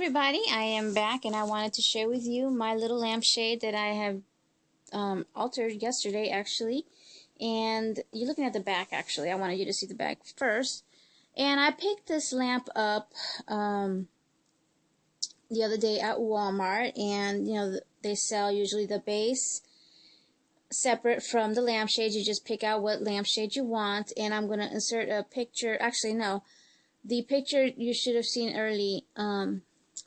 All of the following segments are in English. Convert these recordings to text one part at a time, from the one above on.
everybody, I am back and I wanted to share with you my little lampshade that I have altered yesterday actually. And you're looking at the back actually. I wanted you to see the back first. And I picked this lamp up the other day at Walmart, and you know they sell usually the base separate from the lampshade. You just pick out what lampshade you want, and I'm going to insert a picture. Actually no, the picture you should have seen early,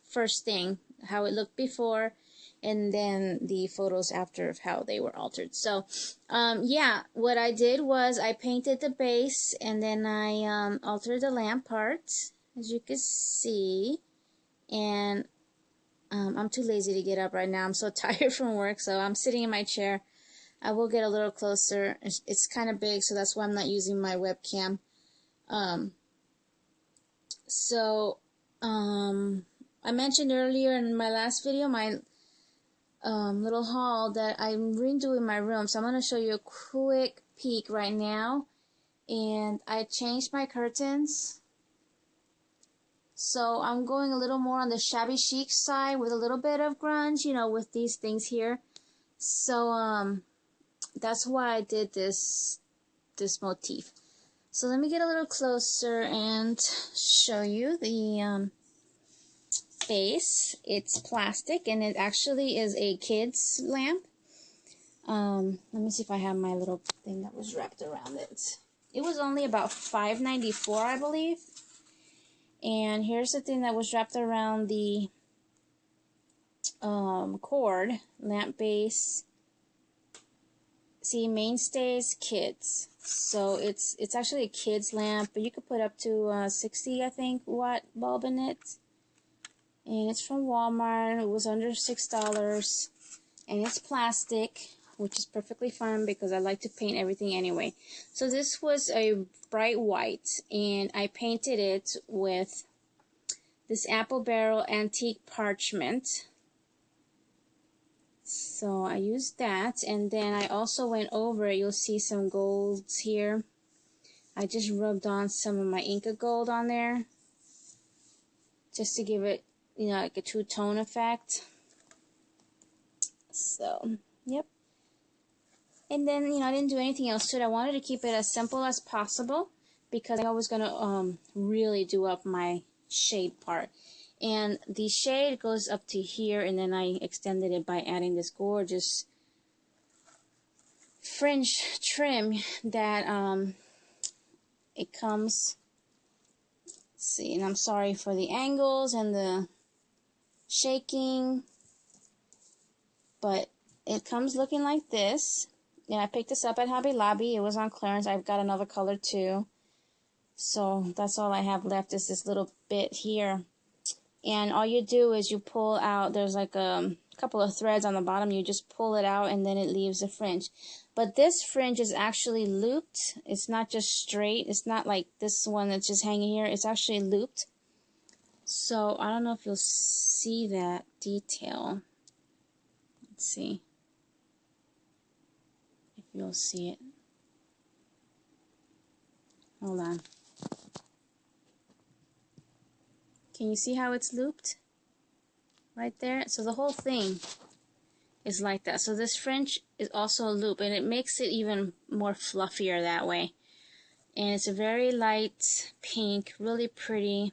first thing, how it looked before, and then the photos after of how they were altered. So yeah, what I did was I painted the base, and then I altered the lamp part, as you can see. And I'm too lazy to get up right now. I'm so tired from work, so I'm sitting in my chair. I will get a little closer. It's kind of big, so that's why I'm not using my webcam. I mentioned earlier in my last video my little haul that I'm redoing my room, so I'm going to show you a quick peek right now. And I changed my curtains, so I'm going a little more on the shabby chic side with a little bit of grunge, you know, with these things here. So that's why I did this motif. So let me get a little closer and show you the base. It's plastic, and it actually is a kid's lamp. Let me see if I have my little thing that was wrapped around it. It was only about $5.94, I believe. And here's the thing that was wrapped around the cord, lamp base. See, mainstays kids. So it's actually a kid's lamp, but you could put up to 60, I think, watt bulb in it. And it's from Walmart. It was under $6, and it's plastic, which is perfectly fine because I like to paint everything anyway. So this was a bright white, and I painted it with this apple barrel antique parchment. So I used that, and then I also went over it. You'll see some golds here. I just rubbed on some of my Inca gold on there, just to give it, you know, like a two-tone effect. So, yep. And then, you know, I didn't do anything else to it. I wanted to keep it as simple as possible because I was going to really do up my shade part. And the shade goes up to here, and then I extended it by adding this gorgeous fringe trim that it comes. See, and I'm sorry for the angles and the shaking, but it comes looking like this. And I picked this up at Hobby Lobby. It was on clearance. I've got another color too, so that's all I have left is this little bit here. And all you do is you pull out, there's like a couple of threads on the bottom, you just pull it out, and then it leaves a fringe. But this fringe is actually looped. It's not just straight. It's not like this one that's just hanging here. It's actually looped. So I don't know if you'll see that detail. Let's see if you'll see it. Hold on. Can you see how it's looped? Right there. So the whole thing is like that. So this fringe is also a loop, and it makes it even more fluffier that way. And it's a very light pink, really pretty.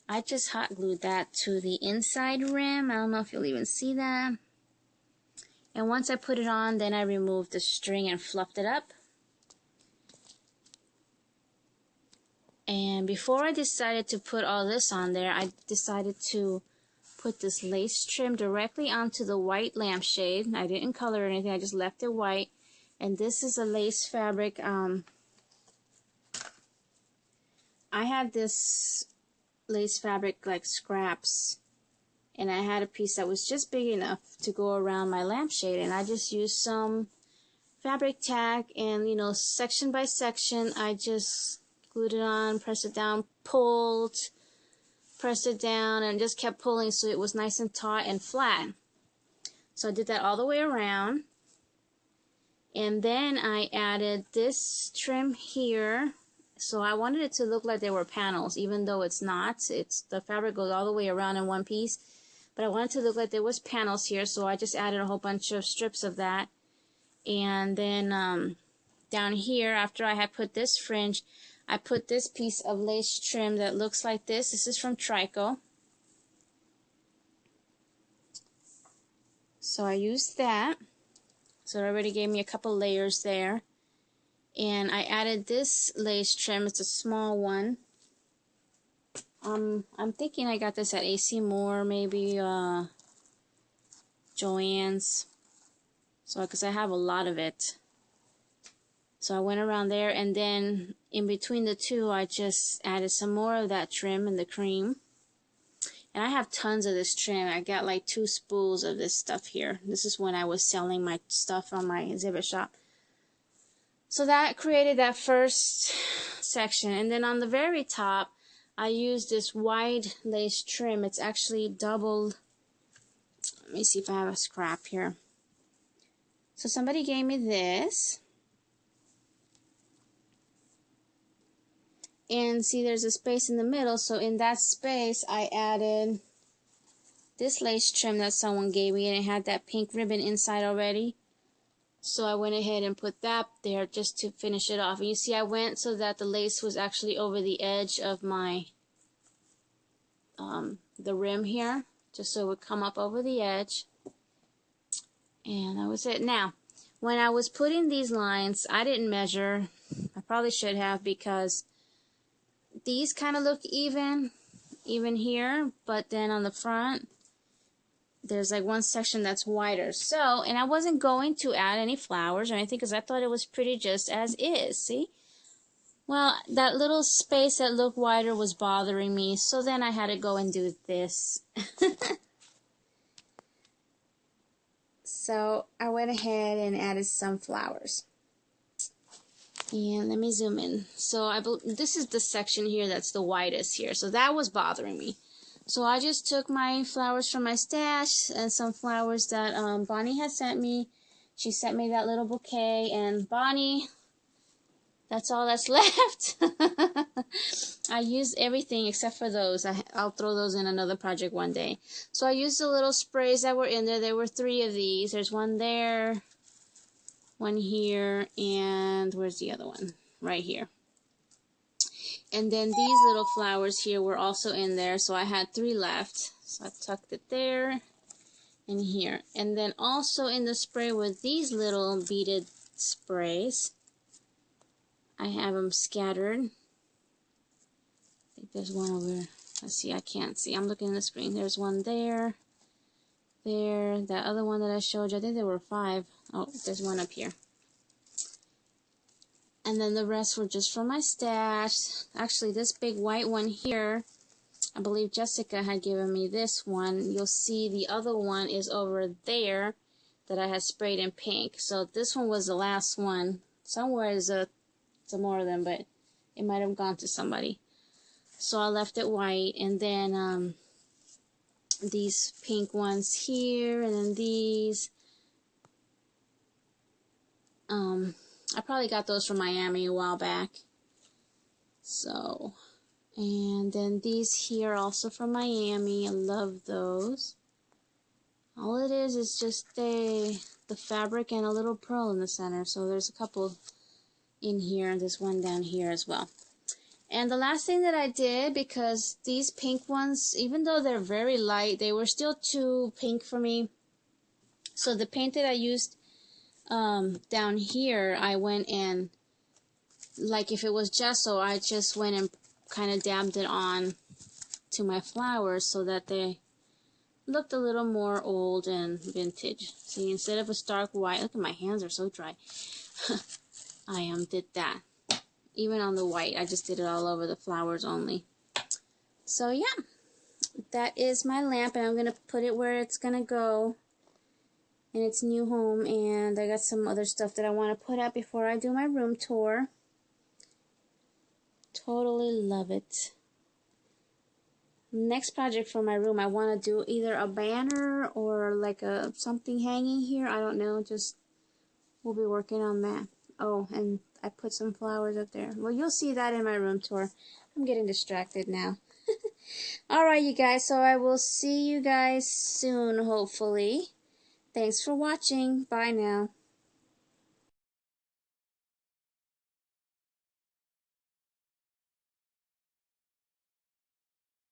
I just hot glued that to the inside rim. I don't know if you'll even see that. And once I put it on, then I removed the string and fluffed it up. And before I decided to put all this on there, I decided to put this lace trim directly onto the white lampshade. I didn't color anything, I just left it white. And this is a lace fabric. I had this lace fabric like scraps, and I had a piece that was just big enough to go around my lampshade, and I just used some fabric tack, and you know, section by section I just glued it on, pressed it down, pulled, pressed it down, and just kept pulling so it was nice and taut and flat. So I did that all the way around, and then I added this trim here. So I wanted it to look like there were panels, even though it's not. It's the fabric goes all the way around in one piece. But I wanted to look like there was panels here, so I just added a whole bunch of strips of that. And then down here, after I had put this fringe, I put this piece of lace trim that looks like this. This is from Trico. So I used that. So it already gave me a couple layers there. And I added this lace trim. It's a small one. I'm thinking I got this at AC Moore, maybe Joann's. So because I have a lot of it. So I went around there, and then in between the two, I just added some more of that trim and the cream. And I have tons of this trim. I got like 2 spools of this stuff here. This is when I was selling my stuff on my exhibit shop. So that created that first section. And then on the very top, I used this wide lace trim. It's actually doubled. Let me see if I have a scrap here. So somebody gave me this. And see, there's a space in the middle, so in that space I added this lace trim that someone gave me, and it had that pink ribbon inside already. So I went ahead and put that there just to finish it off. And you see, I went so that the lace was actually over the edge of my the rim here, just so it would come up over the edge. And that was it. Now, when I was putting these lines, I didn't measure. I probably should have, because these kind of look even here, but then on the front there's like one section that's wider. So, and I wasn't going to add any flowers or anything because I thought it was pretty just as is. See? Well, that little space that looked wider was bothering me, so then I had to go and do this. So I went ahead and added some flowers. And let me zoom in. So this is the section here that's the widest here. So that was bothering me. So I just took my flowers from my stash and some flowers that Bonnie had sent me. She sent me that little bouquet, and Bonnie, that's all that's left. I used everything except for those. I'll throw those in another project one day. So I used the little sprays that were in there. There were 3 of these. There's one there, one here, and where's the other one? Right here. And then these little flowers here were also in there, so I had 3 left. So I tucked it there and here. And then also in the spray were these little beaded sprays. I have them scattered. I think there's one over. Let's see, I can't see. I'm looking at the screen. There's one there. There. That other one that I showed you, I think there were 5. Oh, there's one up here. And then the rest were just from my stash. Actually, this big white one here, I believe Jessica had given me this one. You'll see the other one is over there that I had sprayed in pink. So this one was the last one. Somewhere is some more of them, but it might have gone to somebody. So I left it white. And then these pink ones here, and then these. I probably got those from Miami a while back. So, and then these here also from Miami. I love those. All it is just the fabric and a little pearl in the center. So there's a couple in here, and there's one down here as well. And the last thing that I did, because these pink ones, even though they're very light, they were still too pink for me. So the paint that I used down here, I went and, like if it was gesso, I just went and kind of dabbed it on to my flowers so that they looked a little more old and vintage. See, instead of a stark white, look at my hands are so dry. I did that. Even on the white, I just did it all over the flowers only. So yeah, that is my lamp, and I'm going to put it where it's going to go in its new home. And I got some other stuff that I want to put up before I do my room tour. Totally love it. Next project for my room, I want to do either a banner or like a something hanging here. I don't know, just we'll be working on that. Oh, and I put some flowers up there. Well, you'll see that in my room tour. I'm getting distracted now. Alright, you guys, so I will see you guys soon, hopefully. Thanks for watching. Bye now.